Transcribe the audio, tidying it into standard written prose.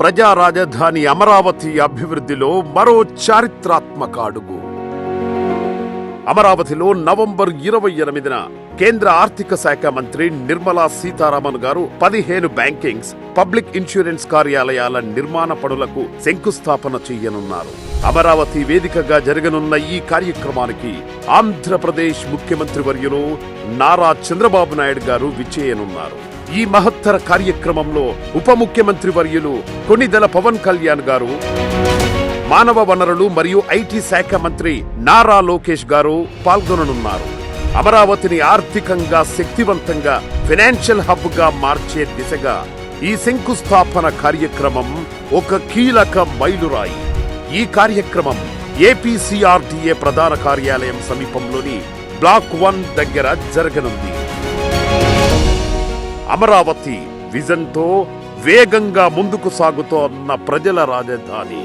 ప్రజా రాజధాని అమరావతి అభివృద్ధిలో మరో చారిత్రాత్మక అడుగు. అమరావతిలో నవంబర్ 28న కేంద్ర ఆర్థిక శాఖ మంత్రి నిర్మలా సీతారామన్ గారు 15 బ్యాంకింగ్స్, పబ్లిక్ ఇన్సూరెన్స్ కార్యాలయాల నిర్మాణ పనులకు శంకుస్థాపన చేయనున్నారు. అమరావతి వేదికగా జరగనున్న ఈ కార్యక్రమానికి ఆంధ్రప్రదేశ్ ముఖ్యమంత్రి వర్యులు నారా చంద్రబాబు నాయుడు గారు విచ్చేయనున్నారు. ఈ మహత్తర కార్యక్రమంలో ఉప ముఖ్యమంత్రి వర్యులు కొణిదెల పవన్ కళ్యాణ్ గారు, మానవ వనరులు మరియు ఐటీ శాఖ మంత్రి నారా లోకేష్ గారు పాల్గొననున్నారు. అమరావతిని ఆర్థికంగా శక్తివంతంగా ఫైనాన్షియల్ హబ్ గా మార్చే దిశగా ఈ శంకుస్థాపన కార్యక్రమం ఒక కీలక మైలురాయి. ఈ కార్యక్రమం ఏపీసీఆర్డీఏ ప్రధాన కార్యాలయం సమీపంలోని బ్లాక్ 1 దగ్గర జరగనుంది. అమరావతి విజన్తో వేగంగా ముందుకు సాగుతోన్న ప్రజల రాజధాని.